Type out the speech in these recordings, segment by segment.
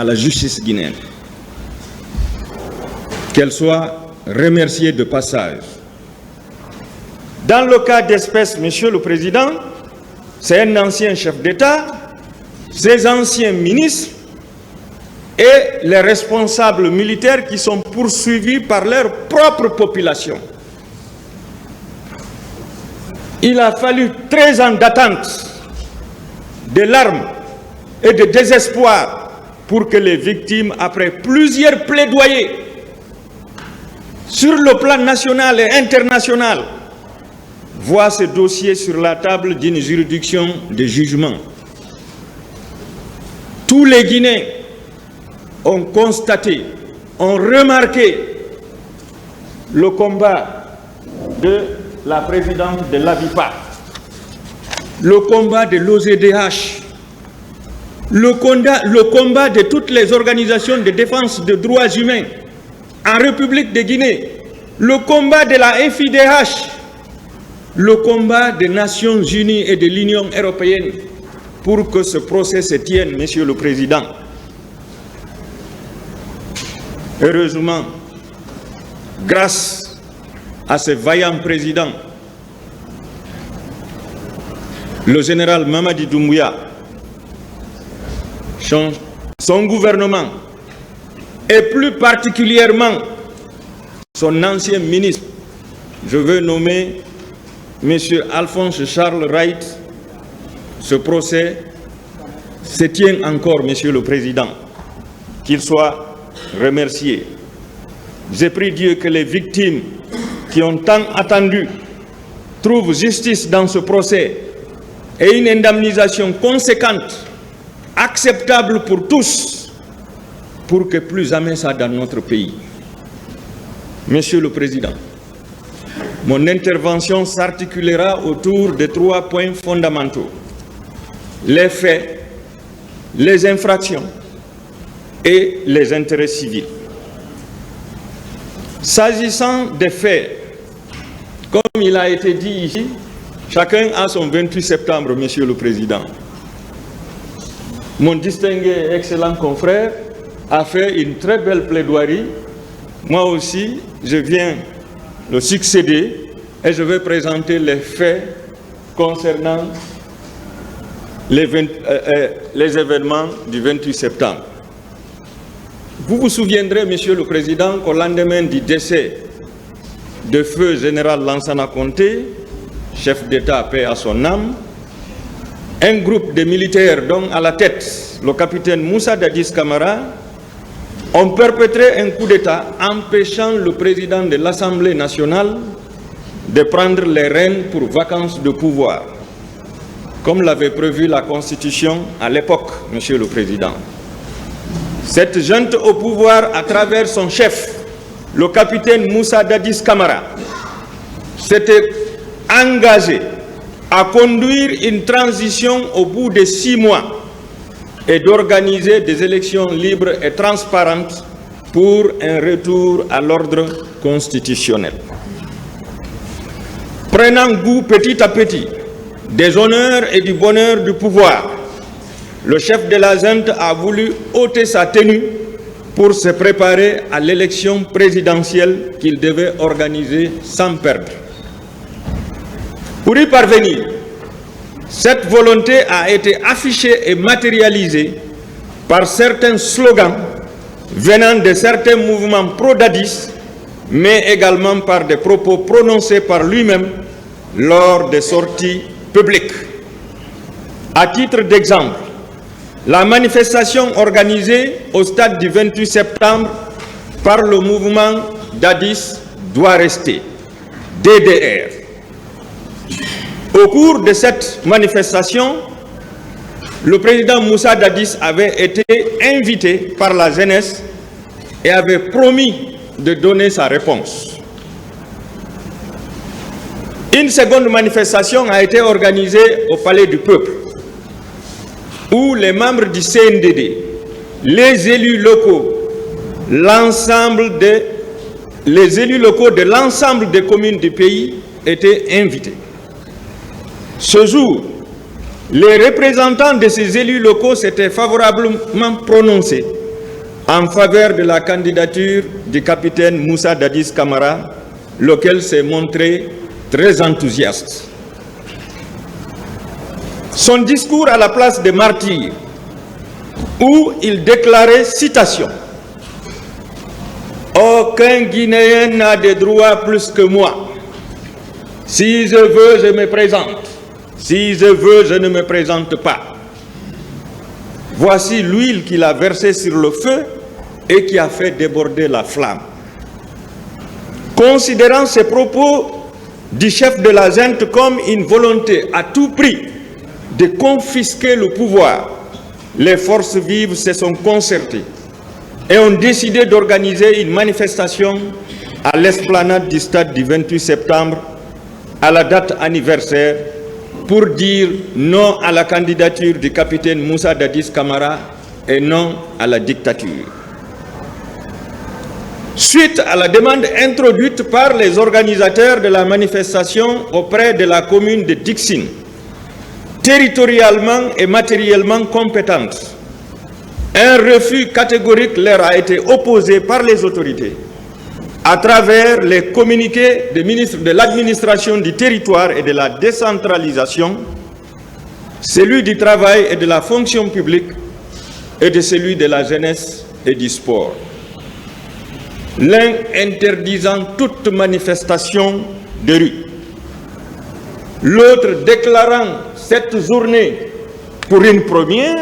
à la justice guinéenne. Qu'elle soit remerciée de passage. Dans le cas d'espèce, Monsieur le Président, c'est un ancien chef d'État, ses anciens ministres et les responsables militaires qui sont poursuivis par leur propre population. Il a fallu 13 ans d'attente, de larmes et de désespoir pour que les victimes, après plusieurs plaidoyers sur le plan national et international, voient ce dossier sur la table d'une juridiction de jugement. Tous les Guinéens ont constaté, ont remarqué le combat de la présidente de l'AVIPA, le combat de l'OZDH, le combat de toutes les organisations de défense des droits humains en République de Guinée, le combat de la FIDH, le combat des Nations Unies et de l'Union européenne pour que ce procès se tienne, Monsieur le Président. Heureusement, grâce à ce vaillant président, le général Mamadi Doumbouya, son gouvernement, et plus particulièrement son ancien ministre, je veux nommer M. Alphonse Charles Wright, ce procès se tient encore, Monsieur le Président, qu'il soit remercié. J'ai prié Dieu que les victimes qui ont tant attendu trouvent justice dans ce procès et une indemnisation conséquente, acceptable pour tous, pour que plus jamais ça dans notre pays. Monsieur le Président, mon intervention s'articulera autour de 3 points fondamentaux: les faits, les infractions et les intérêts civils. S'agissant des faits, comme il a été dit ici, chacun a son 28 septembre, Monsieur le Président. Mon distingué et excellent confrère a fait une très belle plaidoirie. Moi aussi, je viens le succéder et je vais présenter les faits concernant les événements du 28 septembre. Vous vous souviendrez, Monsieur le Président, qu'au lendemain du décès de feu général Lansana Conté, chef d'État paix à son âme, un groupe de militaires, dont à la tête le capitaine Moussa Dadis Camara, ont perpétré un coup d'État empêchant le président de l'Assemblée nationale de prendre les rênes pour vacances de pouvoir, comme l'avait prévu la Constitution à l'époque, Monsieur le Président. Cette junte au pouvoir, à travers son chef, le capitaine Moussa Dadis Camara, s'était engagé à conduire une transition au bout de 6 mois et d'organiser des élections libres et transparentes pour un retour à l'ordre constitutionnel. Prenant goût petit à petit des honneurs et du bonheur du pouvoir, le chef de la junte a voulu ôter sa tenue pour se préparer à l'élection présidentielle qu'il devait organiser sans perdre. Pour y parvenir, cette volonté a été affichée et matérialisée par certains slogans venant de certains mouvements pro-Dadis, mais également par des propos prononcés par lui-même lors des sorties publiques. À titre d'exemple, la manifestation organisée au stade du 28 septembre par le mouvement Dadis doit rester, DDR. Au cours de cette manifestation, le président Moussa Dadis avait été invité par la jeunesse et avait promis de donner sa réponse. Une seconde manifestation a été organisée au Palais du Peuple, où les membres du CNDD, les élus locaux, les élus locaux de l'ensemble des communes du pays étaient invités. Ce jour, les représentants de ces élus locaux s'étaient favorablement prononcés en faveur de la candidature du capitaine Moussa Dadis Camara, lequel s'est montré très enthousiaste. Son discours à la place des martyrs, où il déclarait, citation, « Aucun Guinéen n'a de droits plus que moi. Si je veux, je me présente. Si je veux, je ne me présente pas. » Voici l'huile qu'il a versée sur le feu et qui a fait déborder la flamme. Considérant ces propos du chef de la junte comme une volonté à tout prix de confisquer le pouvoir, les forces vives se sont concertées et ont décidé d'organiser une manifestation à l'esplanade du stade du 28 septembre, à la date anniversaire, pour dire non à la candidature du capitaine Moussa Dadis Camara et non à la dictature. Suite à la demande introduite par les organisateurs de la manifestation auprès de la commune de Dixine, territorialement et matériellement compétente, un refus catégorique leur a été opposé par les autorités à travers les communiqués des ministres de l'administration du territoire et de la décentralisation, celui du travail et de la fonction publique et de celui de la jeunesse et du sport. L'un interdisant toute manifestation de rue, l'autre déclarant cette journée pour une première,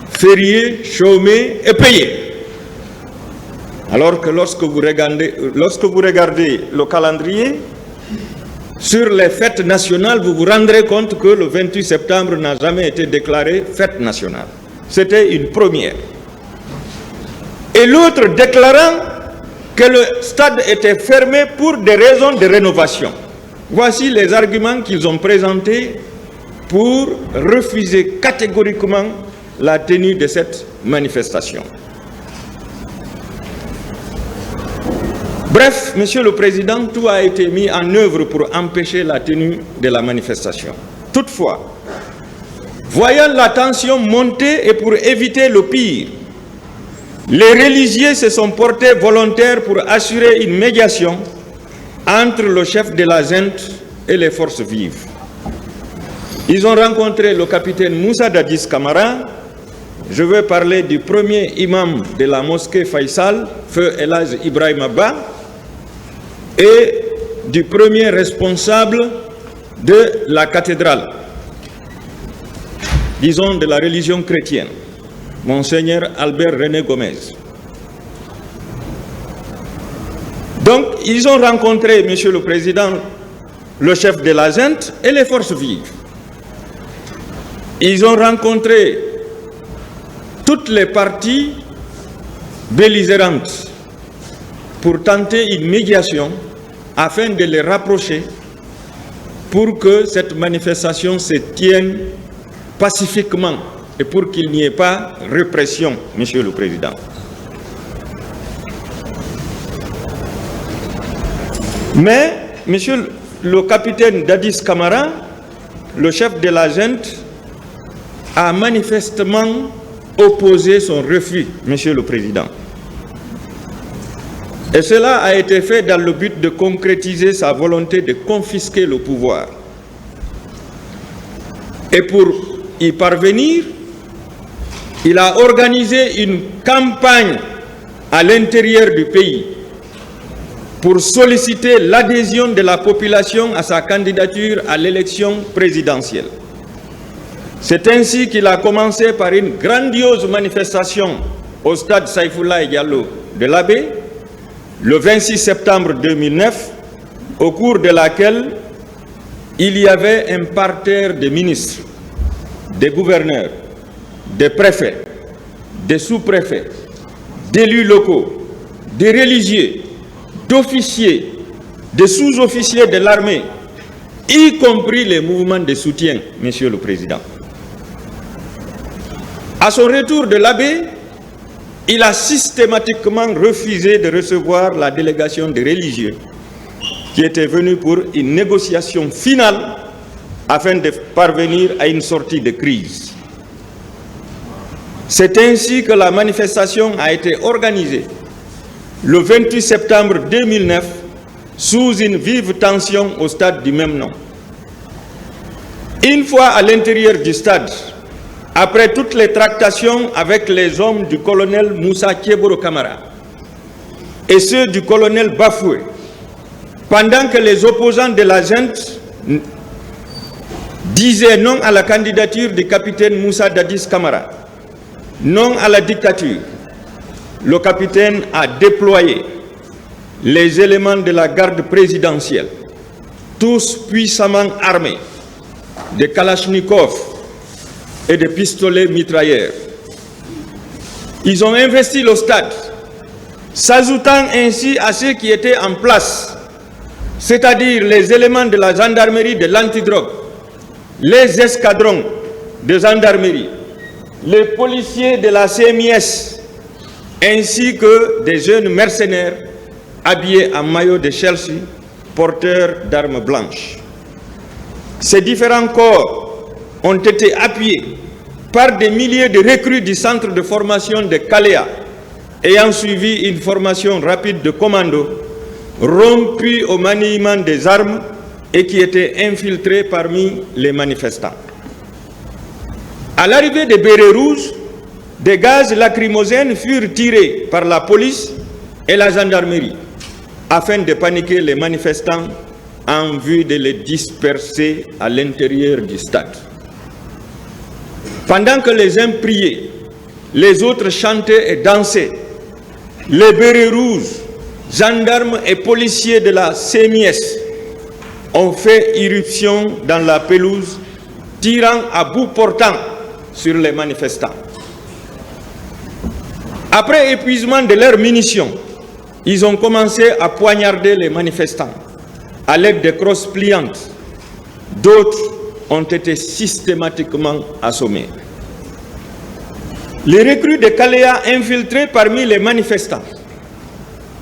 fériée, chômée et payée. Alors que lorsque vous regardez le calendrier, sur les fêtes nationales, vous vous rendrez compte que le 28 septembre n'a jamais été déclaré fête nationale. C'était une première. Et l'autre déclarant que le stade était fermé pour des raisons de rénovation. Voici les arguments qu'ils ont présentés pour refuser catégoriquement la tenue de cette manifestation. Bref, Monsieur le Président, tout a été mis en œuvre pour empêcher la tenue de la manifestation. Toutefois, voyant la tension monter et pour éviter le pire, les religieux se sont portés volontaires pour assurer une médiation entre le chef de la junte et les forces vives. Ils ont rencontré le capitaine Moussa Dadis Camara. Je vais parler du premier imam de la mosquée Faisal, Feu El Hadj Ibrahim Abba, et du premier responsable de la cathédrale, disons de la religion chrétienne, Monseigneur Albert René Gomez. Donc, ils ont rencontré, Monsieur le Président, le chef de la junte et les forces vives. Ils ont rencontré toutes les parties belligérantes pour tenter une médiation afin de les rapprocher pour que cette manifestation se tienne pacifiquement et pour qu'il n'y ait pas répression, Monsieur le Président. Mais, Monsieur le capitaine Dadis Camara, le chef de la junte, a manifestement opposé son refus, Monsieur le Président. Et cela a été fait dans le but de concrétiser sa volonté de confisquer le pouvoir. Et pour y parvenir, il a organisé une campagne à l'intérieur du pays pour solliciter l'adhésion de la population à sa candidature à l'élection présidentielle. C'est ainsi qu'il a commencé par une grandiose manifestation au stade Saïfoulaye Diallo de l'Abbé, le 26 septembre 2009, au cours de laquelle il y avait un parterre de ministres, des gouverneurs, des préfets, des sous-préfets, d'élus locaux, des religieux, d'officiers, des sous-officiers de l'armée, y compris les mouvements de soutien, Monsieur le Président. À son retour de l'Abbé, il a systématiquement refusé de recevoir la délégation des religieux qui était venue pour une négociation finale afin de parvenir à une sortie de crise. C'est ainsi que la manifestation a été organisée le 28 septembre 2009 sous une vive tension au stade du même nom. Une fois à l'intérieur du stade, après toutes les tractations avec les hommes du colonel Moussa Kieboro Kamara et ceux du colonel Bafoué, pendant que les opposants de la junte disaient non à la candidature du capitaine Moussa Dadis Kamara, non à la dictature, le capitaine a déployé les éléments de la garde présidentielle, tous puissamment armés, de kalachnikovs et de pistolets mitrailleurs. Ils ont investi le stade, s'ajoutant ainsi à ceux qui étaient en place, c'est-à-dire les éléments de la gendarmerie de l'antidrogue, les escadrons de gendarmerie, les policiers de la CMIS, ainsi que des jeunes mercenaires habillés en maillot de Chelsea, porteurs d'armes blanches. Ces différents corps ont été appuyés par des milliers de recrues du centre de formation de Kalea, ayant suivi une formation rapide de commando, rompus au maniement des armes et qui étaient infiltrés parmi les manifestants. À l'arrivée des bérets rouges, des gaz lacrymogènes furent tirés par la police et la gendarmerie afin de paniquer les manifestants en vue de les disperser à l'intérieur du stade. Pendant que les uns priaient, les autres chantaient et dansaient, les bérets rouges, gendarmes et policiers de la CMIS ont fait irruption dans la pelouse, tirant à bout portant sur les manifestants. Après épuisement de leurs munitions, ils ont commencé à poignarder les manifestants à l'aide de crosses pliantes. D'autres ont été systématiquement assommés. Les recrues de Kalea infiltrés parmi les manifestants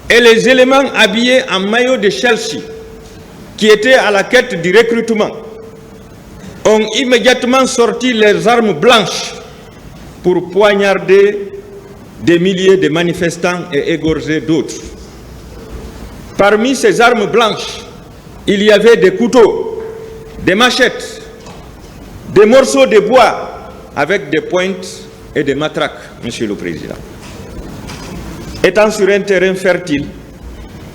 et les éléments habillés en maillot de Chelsea qui étaient à la quête du recrutement ont immédiatement sorti leurs armes blanches pour poignarder des milliers de manifestants et égorger d'autres. Parmi ces armes blanches, il y avait des couteaux, des machettes, des morceaux de bois avec des pointes et des matraques, Monsieur le Président. Étant sur un terrain fertile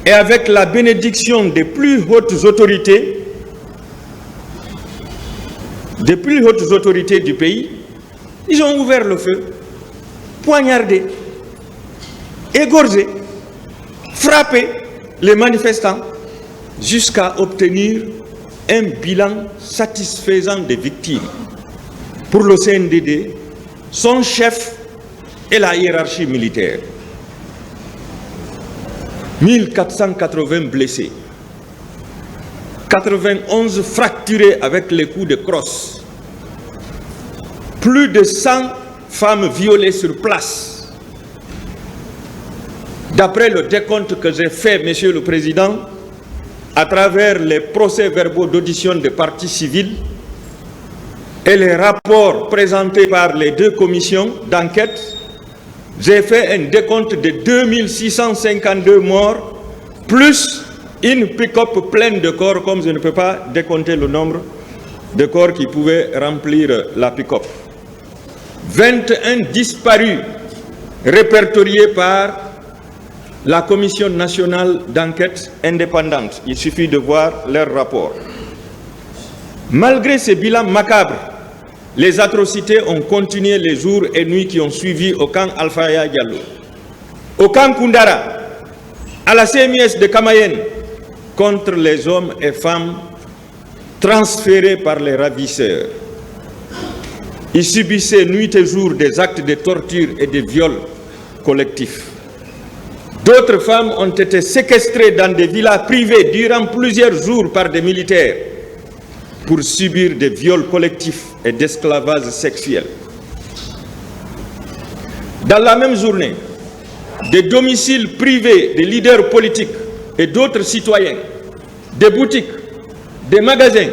et avec la bénédiction des plus hautes autorités du pays, ils ont ouvert le feu, poignardé, égorgé, frappé les manifestants jusqu'à obtenir un bilan satisfaisant des victimes pour le CNDD, son chef et la hiérarchie militaire. 1480 blessés, 91 fracturés avec les coups de crosse, plus de 100 femmes violées sur place. D'après le décompte que j'ai fait, Monsieur le Président, à travers les procès-verbaux d'audition des parties civiles et les rapports présentés par les deux commissions d'enquête, j'ai fait un décompte de 2652 morts, plus une pick-up pleine de corps, comme je ne peux pas décompter le nombre de corps qui pouvaient remplir la pick-up. 21 disparus répertoriés par la Commission nationale d'enquête indépendante. Il suffit de voir leur rapport. Malgré ces bilans macabres, les atrocités ont continué les jours et nuits qui ont suivi au camp Alfaya Diallo, au camp Koundara, à la CMIS de Kamayenne, contre les hommes et femmes transférés par les ravisseurs. Ils subissaient nuit et jour des actes de torture et de viols collectifs. D'autres femmes ont été séquestrées dans des villas privées durant plusieurs jours par des militaires pour subir des viols collectifs et d'esclavage sexuel. Dans la même journée, des domiciles privés des leaders politiques et d'autres citoyens, des boutiques, des magasins,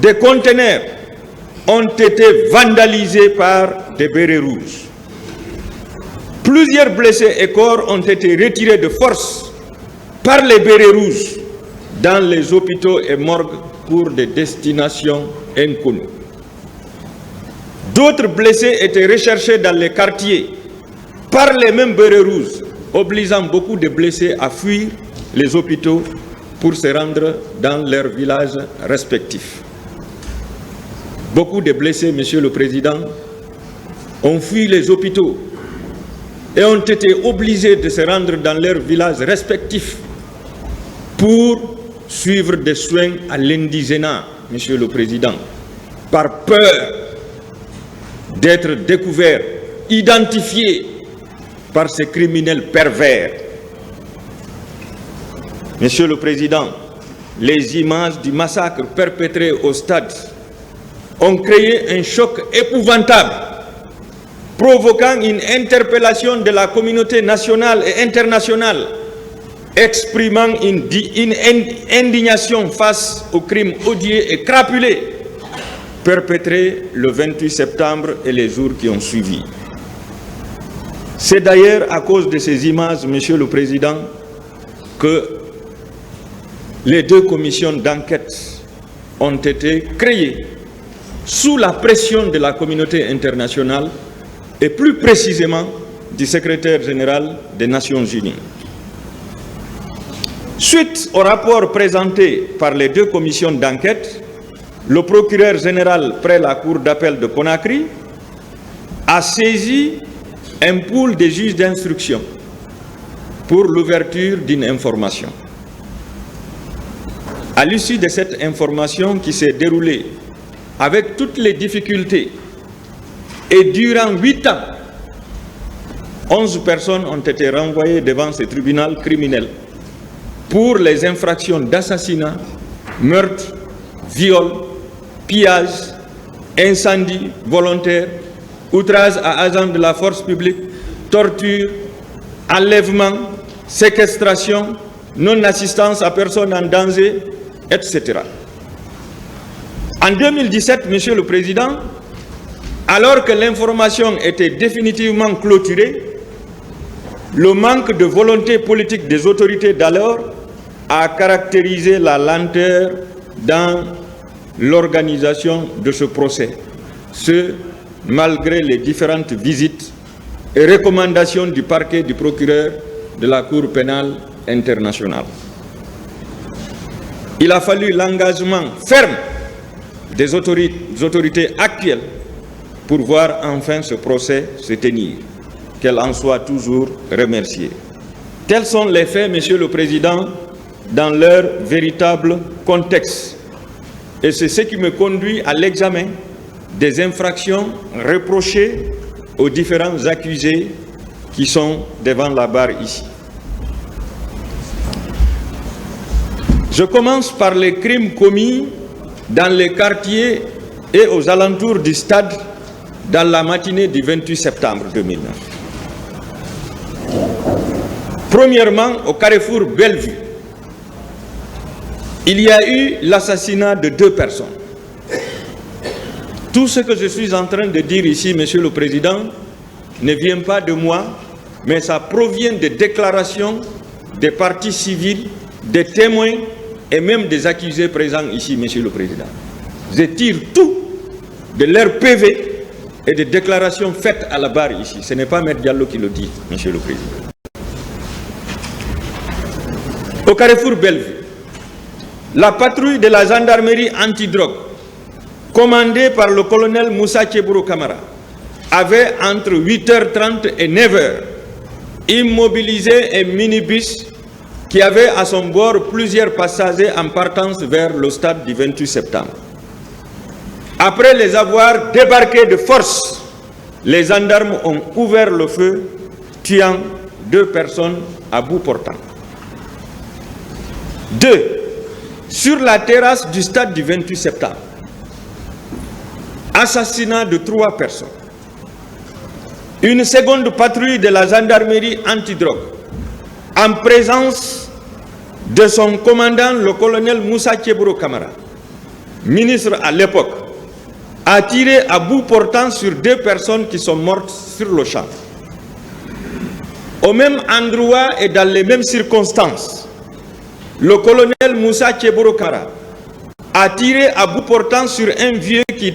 des conteneurs ont été vandalisés par des bérets rouges. Plusieurs blessés et corps ont été retirés de force par les bérets rouges dans les hôpitaux et morgues pour des destinations inconnues. D'autres blessés étaient recherchés dans les quartiers par les mêmes bérets rouges, obligeant beaucoup de blessés à fuir les hôpitaux pour se rendre dans leurs villages respectifs. Beaucoup de blessés, Monsieur le Président, ont fui les hôpitaux et ont été obligés de se rendre dans leurs villages respectifs pour suivre des soins à l'indigénat, Monsieur le Président, par peur d'être découverts, identifiés par ces criminels pervers. Monsieur le Président, les images du massacre perpétré au stade ont créé un choc épouvantable, provoquant une interpellation de la communauté nationale et internationale, exprimant une indignation face aux crimes odieux et crapuleux perpétrés le 28 septembre et les jours qui ont suivi. C'est d'ailleurs à cause de ces images, Monsieur le Président, que les deux commissions d'enquête ont été créées sous la pression de la communauté internationale et plus précisément du secrétaire général des Nations Unies. Suite au rapport présenté par les deux commissions d'enquête, le procureur général près la Cour d'appel de Conakry a saisi un pool de juges d'instruction pour l'ouverture d'une information. À l'issue de cette information qui s'est déroulée avec toutes les difficultés et durant 8 ans, 11 personnes ont été renvoyées devant ce tribunal criminel pour les infractions d'assassinat, meurtre, viol, pillage, incendie volontaire, outrage à agents de la force publique, torture, enlèvement, séquestration, non-assistance à personne en danger, etc. En 2017, Monsieur le Président, alors que l'information était définitivement clôturée, le manque de volonté politique des autorités d'alors a caractérisé la lenteur dans l'organisation de ce procès, ce malgré les différentes visites et recommandations du parquet du procureur de la Cour pénale internationale. Il a fallu l'engagement ferme des autorités actuelles pour voir enfin ce procès se tenir. Qu'elle en soit toujours remerciée. Tels sont les faits, Monsieur le Président, dans leur véritable contexte. Et c'est ce qui me conduit à l'examen des infractions reprochées aux différents accusés qui sont devant la barre ici. Je commence par les crimes commis dans les quartiers et aux alentours du stade dans la matinée du 28 septembre 2009. Premièrement, au carrefour Bellevue, il y a eu l'assassinat de 2 personnes. Tout ce que je suis en train de dire ici, Monsieur le Président, ne vient pas de moi, mais ça provient des déclarations des parties civiles, des témoins et même des accusés présents ici, Monsieur le Président. Je tire tout de leur PV et des déclarations faites à la barre ici. Ce n'est pas Maître Diallo qui le dit, Monsieur le Président. Au carrefour Bellevue, la patrouille de la gendarmerie antidrogue, commandée par le colonel Moussa Tchebourou Kamara, avait entre 8h30 et 9h immobilisé un minibus qui avait à son bord plusieurs passagers en partance vers le stade du 28 septembre. Après les avoir débarqués de force, les gendarmes ont ouvert le feu, tuant 2 personnes à bout portant. 2. Sur la terrasse du stade du 28 septembre, assassinat de 3 personnes. Une seconde patrouille de la gendarmerie antidrogue, en présence de son commandant, le colonel Moussa Tchebourou Kamara, ministre à l'époque, a tiré à bout portant sur 2 personnes qui sont mortes sur le champ. Au même endroit et dans les mêmes circonstances, le colonel Moussa Tcheborokara a tiré à bout portant sur un vieux qui